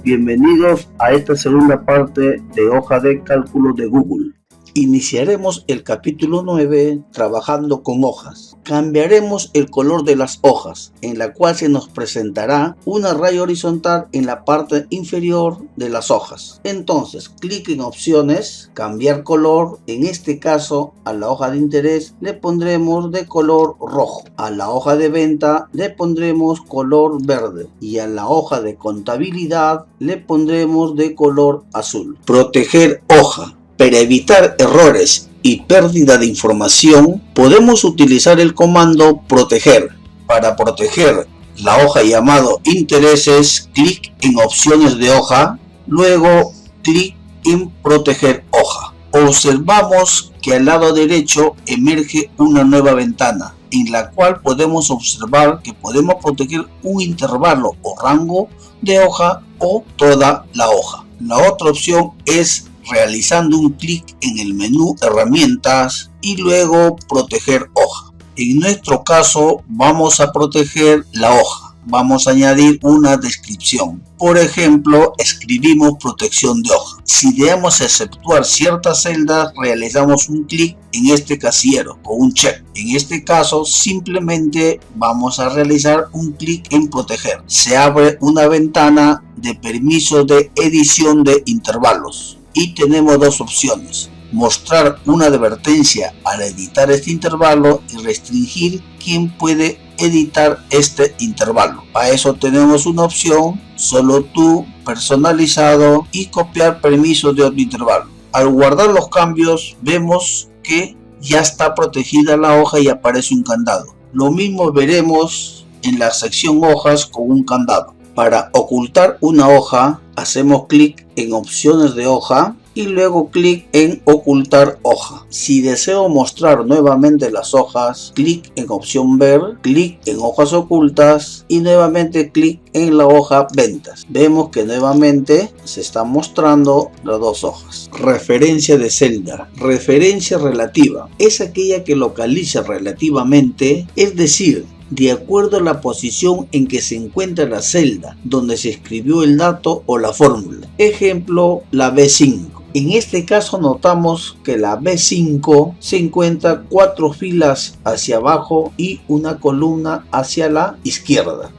Bienvenidos a esta segunda parte de hoja de cálculo de Google. Iniciaremos el capítulo 9 trabajando con hojas. Cambiaremos el color de las hojas, en la cual se nos presentará una raya horizontal en la parte inferior de las hojas. Entonces, clic en opciones, cambiar color. En este caso, a la hoja de interés le pondremos de color rojo. A la hoja de venta le pondremos color verde. Y a la hoja de contabilidad le pondremos de color azul. Proteger hoja. Para evitar errores y pérdida de información, podemos utilizar el comando proteger. Para proteger la hoja llamado intereses, clic en opciones de hoja, luego clic en proteger hoja. Observamos que al lado derecho emerge una nueva ventana, en la cual podemos observar que podemos proteger un intervalo o rango de hoja o toda la hoja. La otra opción es realizando un clic en el menú herramientas y luego proteger hoja. En nuestro caso vamos a proteger la hoja. Vamos a añadir una descripción. Por ejemplo, escribimos protección de hoja. Si debemos exceptuar ciertas celdas, realizamos un clic en este casillero con un check. En este caso, simplemente vamos a realizar un clic en proteger. Se abre una ventana de permiso de edición de intervalos. Y tenemos dos opciones: mostrar una advertencia al editar este intervalo y restringir quién puede editar este intervalo. Para eso tenemos una opción, solo tú, personalizado, y copiar permisos de otro intervalo. Al guardar los cambios vemos que ya está protegida la hoja y aparece un candado. Lo mismo veremos en la sección hojas con un candado. Para ocultar una hoja, hacemos clic en opciones de hoja y luego clic en ocultar hoja. Si deseo mostrar nuevamente las hojas, clic en opción ver, clic en hojas ocultas y nuevamente clic en la hoja ventas. Vemos que nuevamente se están mostrando las dos hojas. Referencia de celda. Referencia relativa. Es aquella que localiza relativamente, es decir, de acuerdo a la posición en que se encuentra la celda donde se escribió el dato o la fórmula. Ejemplo, la B5. En este caso notamos que la B5 se encuentra 4 filas hacia abajo y una columna hacia la izquierda.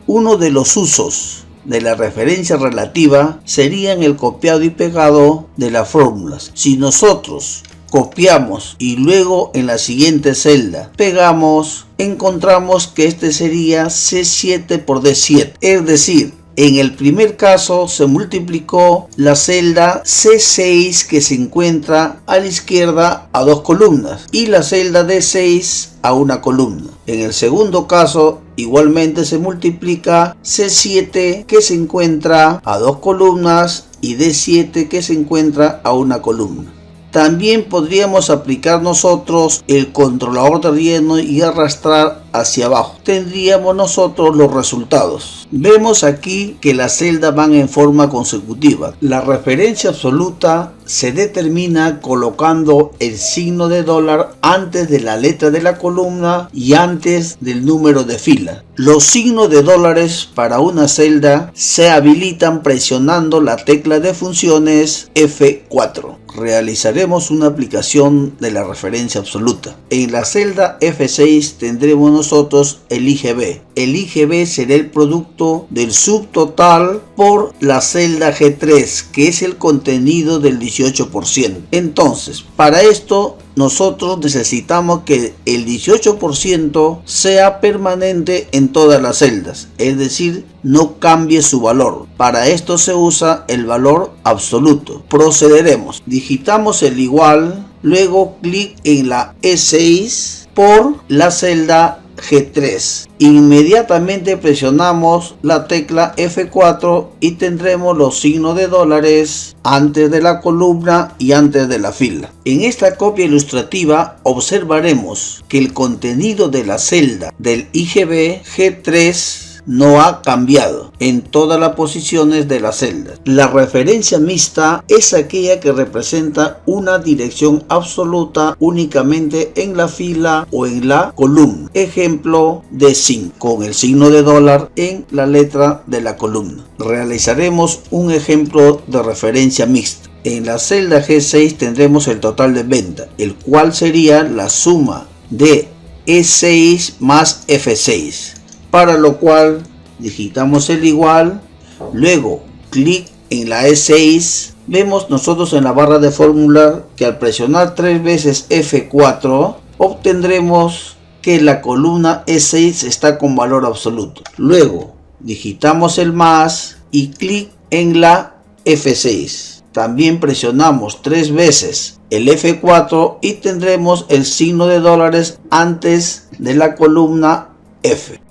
Uno de los usos de la referencia relativa sería en el copiado y pegado de las fórmulas. Si nosotros copiamos y luego en la siguiente celda pegamos, encontramos que este sería C7 por D7. Es decir, en el primer caso se multiplicó la celda C6 que se encuentra a la izquierda a 2 columnas y la celda D6 a una columna. En el segundo caso igualmente se multiplica C7 que se encuentra a 2 columnas y D7 que se encuentra a una columna. También podríamos aplicar nosotros el controlador de relleno y arrastrar hacia abajo. Tendríamos nosotros los resultados. Vemos aquí que las celdas van en forma consecutiva. La referencia absoluta se determina colocando el signo de dólar antes de la letra de la columna y antes del número de fila. Los signos de dólares para una celda se habilitan presionando la tecla de funciones F4. Realizaremos una aplicación de la referencia absoluta. En la celda F6 tendremos nosotros el IGB. El IGB será el producto del subtotal por la celda G3, que es el contenido del 18%. Entonces, para esto nosotros necesitamos que el 18% sea permanente en todas las celdas, es decir, no cambie su valor. Para esto se usa el valor absoluto. Procederemos. Digitamos el igual, luego clic en la E6 por la celda G3. Inmediatamente presionamos la tecla F4 y tendremos los signos de dólares antes de la columna y antes de la fila. En esta copia ilustrativa observaremos que el contenido de la celda del IGB G3 no ha cambiado en todas las posiciones de la celda. La referencia mixta es aquella que representa una dirección absoluta únicamente en la fila o en la columna. Ejemplo de 5, con el signo de dólar en la letra de la columna. Realizaremos un ejemplo de referencia mixta. En la celda G6 tendremos el total de venta, el cual sería la suma de E6 más F6, para lo cual digitamos el igual, luego clic en la E6. Vemos nosotros en la barra de fórmula que al presionar 3 veces F4 obtendremos que la columna E6 está con valor absoluto. Luego digitamos el más y clic en la F6. También presionamos 3 veces el F4 y tendremos el signo de dólares antes de la columna F.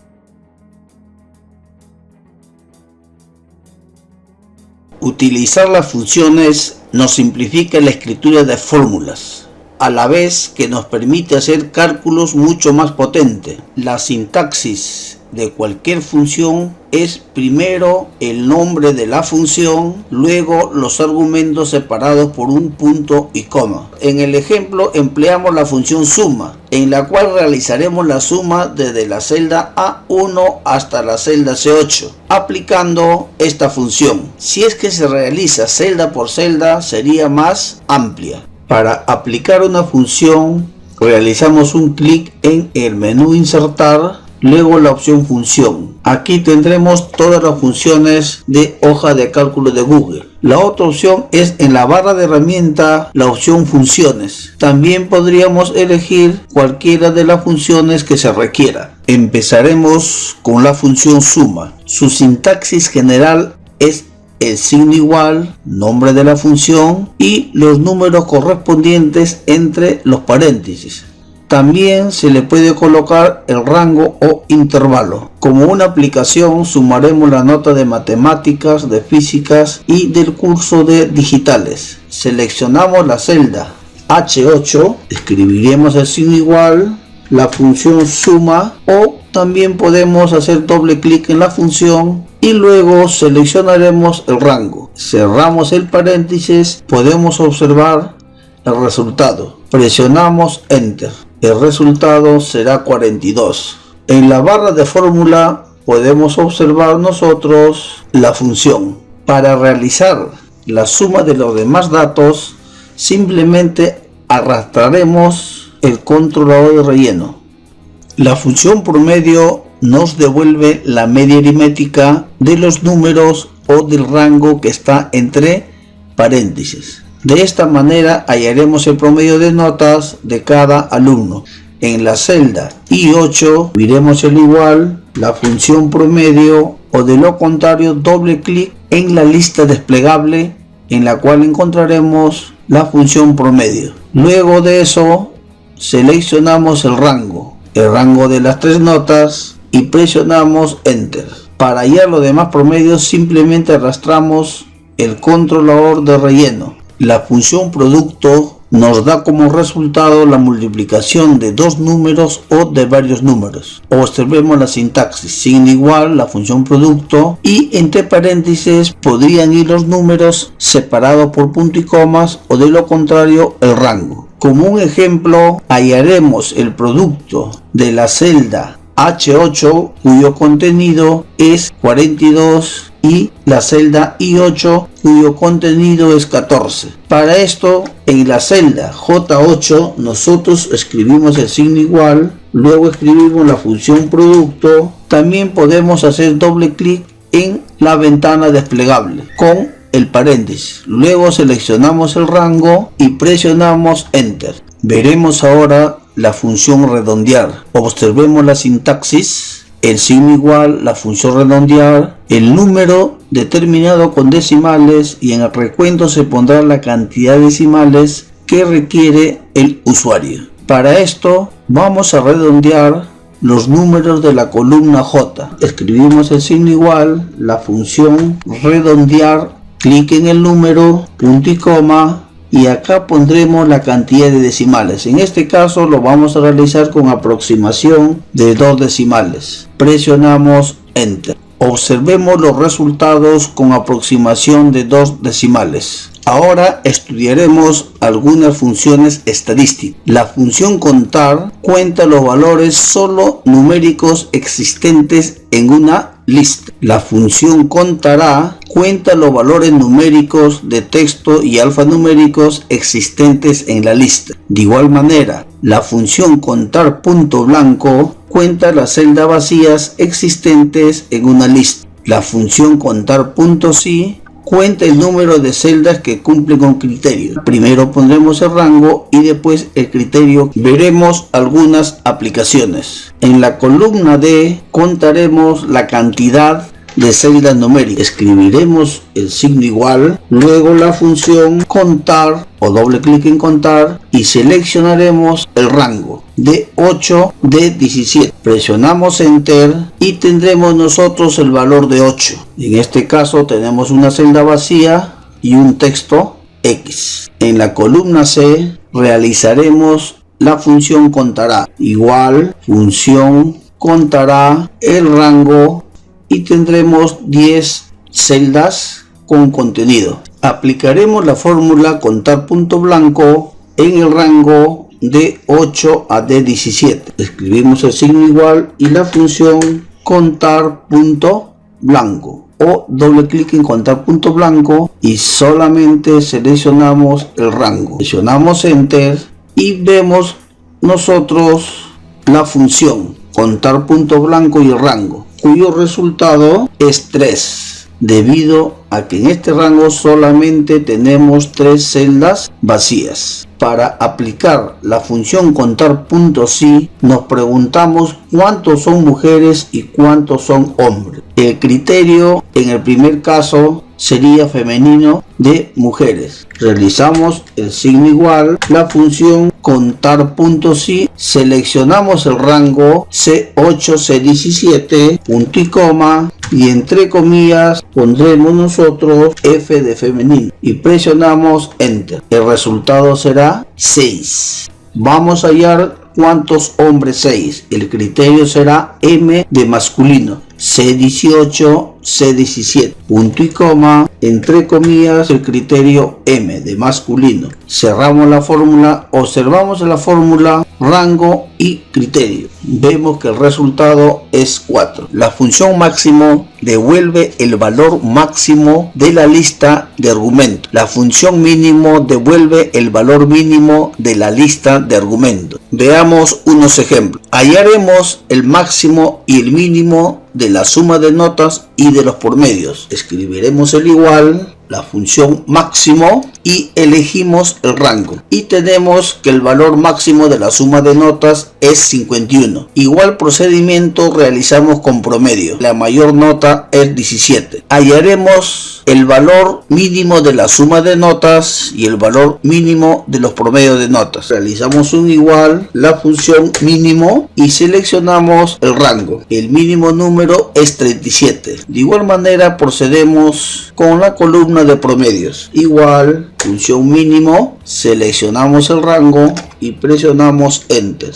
Utilizar las funciones nos simplifica la escritura de fórmulas, a la vez que nos permite hacer cálculos mucho más potentes. La sintaxis de cualquier función es primero el nombre de la función, luego los argumentos separados por un punto y coma. En el ejemplo empleamos la función suma, en la cual realizaremos la suma desde la celda A1 hasta la celda C8, aplicando esta función. Si es que se realiza celda por celda, sería más amplia. Para aplicar una función, realizamos un clic en el menú insertar, luego la opción función. Aquí tendremos todas las funciones de hoja de cálculo de Google. La otra opción es en la barra de herramienta, la opción funciones. También podríamos elegir cualquiera de las funciones que se requiera. Empezaremos con la función suma. Su sintaxis general es el signo igual, nombre de la función y los números correspondientes entre los paréntesis. También se le puede colocar el rango o intervalo. Como una aplicación sumaremos la nota de matemáticas, de físicas y del curso de digitales. Seleccionamos la celda H8, escribiremos el signo igual, la función suma, o también podemos hacer doble clic en la función y luego seleccionaremos el rango. Cerramos el paréntesis, podemos observar el resultado. Presionamos Enter. El resultado será 42. En la barra de fórmula podemos observar nosotros la función. Para realizar la suma de los demás datos, simplemente arrastraremos el controlador de relleno. La función promedio nos devuelve la media aritmética de los números o del rango que está entre paréntesis. De esta manera hallaremos el promedio de notas de cada alumno. En la celda I8 veremos el igual, la función promedio, o de lo contrario doble clic en la lista desplegable en la cual encontraremos la función promedio. Luego de eso seleccionamos el rango de las 3 notas y presionamos Enter. Para hallar los demás promedios simplemente arrastramos el controlador de relleno. La función producto nos da como resultado la multiplicación de dos números o de varios números. Observemos la sintaxis, signo igual, la función producto, y entre paréntesis podrían ir los números separados por punto y comas, o de lo contrario el rango. Como un ejemplo, hallaremos el producto de la celda H8 cuyo contenido es 42 y la celda I8 cuyo contenido es 14. Para esto, en la celda J8 nosotros escribimos el signo igual, luego escribimos la función producto. También podemos hacer doble clic en la ventana desplegable con el paréntesis, luego seleccionamos el rango y presionamos Enter. Veremos ahora la función redondear. Observemos la sintaxis, el signo igual, la función redondear, el número determinado con decimales, y en el recuento se pondrá la cantidad de decimales que requiere el usuario. Para esto vamos a redondear los números de la columna J. Escribimos el signo igual, la función redondear, clic en el número, punto y coma, y acá pondremos la cantidad de decimales. En este caso lo vamos a realizar con aproximación de 2 decimales. Presionamos Enter. Observemos los resultados con aproximación de 2 decimales. Ahora estudiaremos algunas funciones estadísticas. La función contar cuenta los valores solo numéricos existentes en una lista. La función contará cuenta los valores numéricos de texto y alfanuméricos existentes en la lista. De igual manera, la función contar punto blanco cuenta las celdas vacías existentes en una lista. La función contar punto sí cuenta el número de celdas que cumplen con criterio. Primero pondremos el rango y después el criterio. Veremos algunas aplicaciones. En la columna D contaremos la cantidad de celdas numéricas. Escribiremos el signo igual, luego la función contar o doble clic en contar y seleccionaremos el rango de 8 de 17. Presionamos enter y tendremos nosotros el valor de 8. En este caso tenemos una celda vacía y un texto X. En la columna C realizaremos la función contará igual, función contará el rango y tendremos 10 celdas con contenido. Aplicaremos la fórmula contar punto blanco en el rango de 8 a D17. Escribimos el signo igual y la función contar punto blanco o doble clic en contar punto blanco y solamente seleccionamos el rango. Presionamos enter y vemos nosotros la función contar punto blanco y el rango, cuyo resultado es 3, debido a que en este rango solamente tenemos 3 celdas vacías. Para aplicar la función contar punto sí, nos preguntamos cuántos son mujeres y cuántos son hombres. El criterio en el primer caso sería femenino de mujeres. Realizamos el signo igual, la función contar punto sí, seleccionamos el rango C8, C17, punto y coma, y entre comillas pondremos nosotros F de femenino y presionamos enter. El resultado será 6. Vamos a hallar cuántos hombres 6. El criterio será M de masculino, C18, C17, punto y coma, entre comillas, el criterio M de masculino. Cerramos la fórmula, observamos la fórmula, rango y criterio. Vemos que el resultado es 4. La función máximo devuelve el valor máximo de la lista de argumentos. La función mínimo devuelve el valor mínimo de la lista de argumentos. Veamos unos ejemplos. Hallaremos el máximo y el mínimo de la suma de notas y de los promedios. Escribiremos el igual, la función máximo y elegimos el rango. Y tenemos que el valor máximo de la suma de notas es 51. Igual procedimiento realizamos con promedio. La mayor nota es 17. Hallaremos el valor mínimo de la suma de notas y el valor mínimo de los promedios de notas. Realizamos un igual, la función mínimo y seleccionamos el rango. El mínimo número es 37. De igual manera procedemos con la columna de promedios. Igual, función mínimo, seleccionamos el rango y presionamos enter.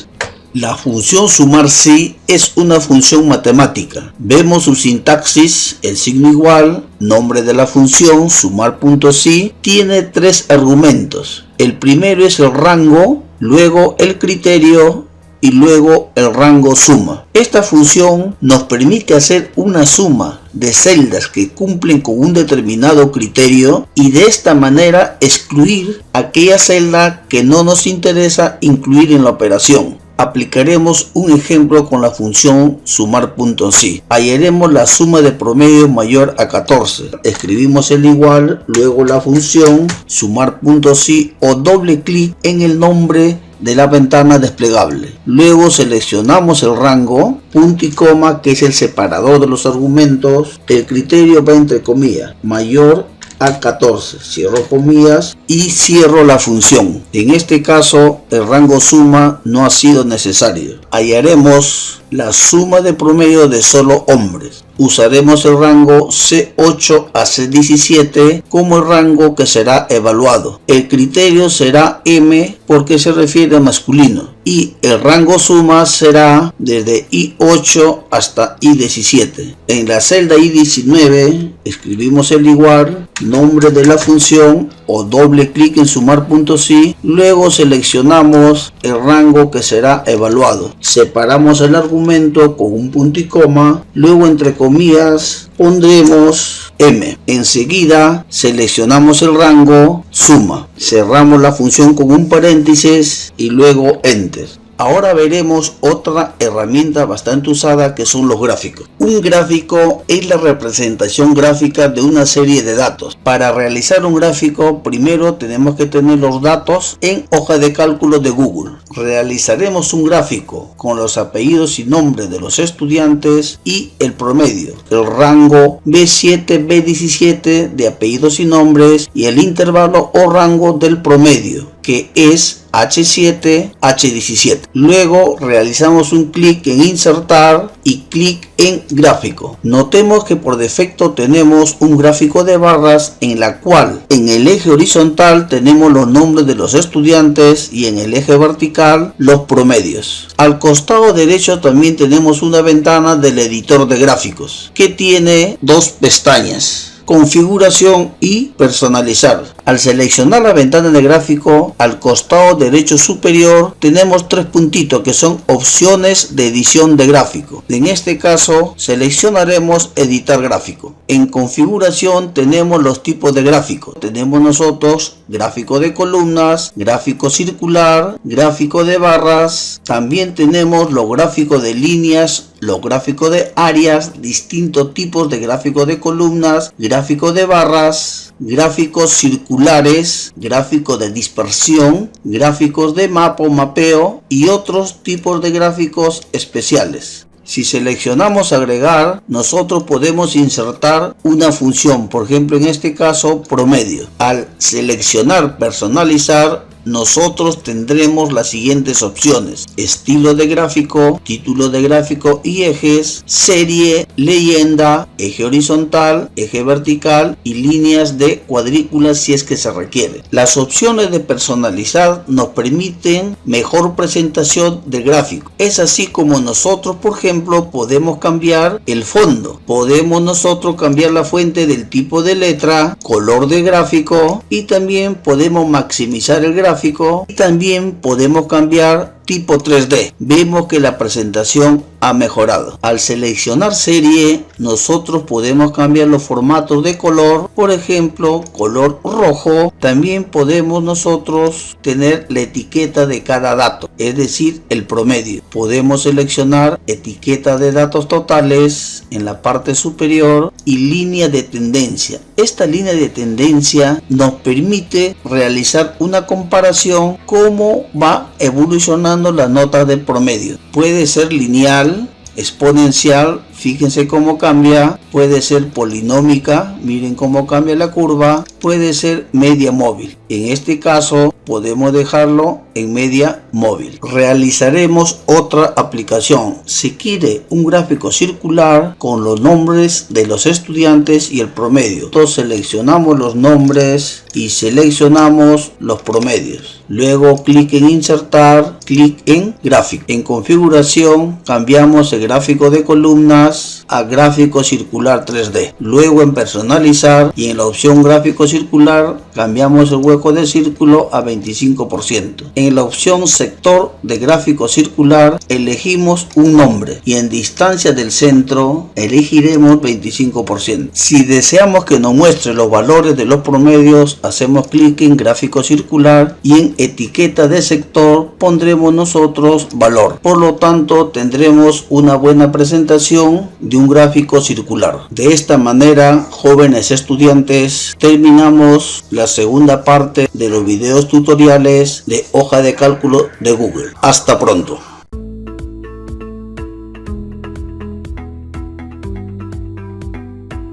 La función sumar sí es una función matemática. Vemos su sintaxis, el signo igual, nombre de la función, sumar punto sí, tiene 3 argumentos. El primero es el rango, luego el criterio y luego el rango suma. Esta función nos permite hacer una suma de celdas que cumplen con un determinado criterio y de esta manera excluir aquella celda que no nos interesa incluir en la operación. Aplicaremos un ejemplo con la función sumar punto sí. Hallaremos la suma de promedio mayor a 14. Escribimos el igual, luego la función sumar punto sí o doble clic en el nombre de la ventana desplegable. Luego seleccionamos el rango, punto y coma, que es el separador de los argumentos. El criterio va entre comillas, mayor a 14, cierro comillas y cierro la función. En este caso el rango suma no ha sido necesario. Hallaremos la suma de promedio de solo hombres. Usaremos el rango C8 a C17 como el rango que será evaluado. El criterio será M porque se refiere a masculino, y el rango suma será desde I8 hasta I17. En la celda I19 escribimos el igual, nombre de la función o doble clic en sumar.si, luego seleccionamos el rango que será evaluado, separamos el argumento con un punto y coma, luego entre comillas pondremos M. Enseguida seleccionamos el rango suma, cerramos la función con un paréntesis y luego enter. Ahora veremos otra herramienta bastante usada, que son los gráficos. Un gráfico es la representación gráfica de una serie de datos. Para realizar un gráfico, primero tenemos que tener los datos en hoja de cálculo de Google. Realizaremos un gráfico con los apellidos y nombres de los estudiantes y el promedio, el rango B7, B17 de apellidos y nombres y el intervalo o rango del promedio, que es H7, H17. Luego realizamos un clic en insertar y clic en gráfico. Notemos que por defecto tenemos un gráfico de barras en la cual en el eje horizontal tenemos los nombres de los estudiantes y en el eje vertical los promedios. Al costado derecho también tenemos una ventana del editor de gráficos que tiene dos pestañas: configuración y personalizar. Al seleccionar la ventana de gráfico, al costado derecho superior tenemos tres puntitos que son opciones de edición de gráfico. En este caso seleccionaremos editar gráfico. En configuración tenemos los tipos de gráfico. Tenemos nosotros gráfico de columnas, gráfico circular, gráfico de barras. También tenemos los gráficos de líneas, los gráficos de áreas, distintos tipos de gráficos de columnas, gráficos de barras, gráficos circulares, gráficos de dispersión, gráficos de mapa o mapeo y otros tipos de gráficos especiales. Si seleccionamos agregar, nosotros podemos insertar una función, por ejemplo en este caso promedio. Al seleccionar personalizar, nosotros tendremos las siguientes opciones: estilo de gráfico, título de gráfico y ejes, serie, leyenda, eje horizontal, eje vertical y líneas de cuadrículas si es que se requiere. Las opciones de personalizar nos permiten mejor presentación del gráfico. Es así como nosotros, por ejemplo, podemos cambiar el fondo, podemos nosotros cambiar la fuente del tipo de letra, color de gráfico y también podemos maximizar el gráfico y también podemos cambiar tipo 3D. Vemos que la presentación ha mejorado. Al seleccionar serie, nosotros podemos cambiar los formatos de color, por ejemplo color rojo. También podemos nosotros tener la etiqueta de cada dato, es decir el promedio. Podemos seleccionar etiqueta de datos totales en la parte superior y línea de tendencia. Esta línea de tendencia nos permite realizar una comparación cómo va evolucionando las notas del promedio. Puede ser lineal, exponencial, fíjense cómo cambia, puede ser polinómica, miren cómo cambia la curva, puede ser media móvil. En este caso podemos dejarlo en media móvil. Realizaremos otra aplicación. Si quiere un gráfico circular con los nombres de los estudiantes y el promedio, entonces seleccionamos los nombres y seleccionamos los promedios. Luego clic en insertar, clic en gráfico. En configuración cambiamos el gráfico de columnas a gráfico circular 3D. Luego en personalizar y en la opción gráfico circular cambiamos el hueco de círculo a 25%. En la opción sector de gráfico circular elegimos un nombre y en distancia del centro elegiremos 25%. Si deseamos que nos muestre los valores de los promedios, hacemos clic en gráfico circular y en etiqueta de sector pondremos nosotros valor. Por lo tanto tendremos una buena presentación de un gráfico circular. De esta manera, jóvenes estudiantes, terminamos la segunda parte de los videos tutoriales de hoja de cálculo de Google. Hasta pronto.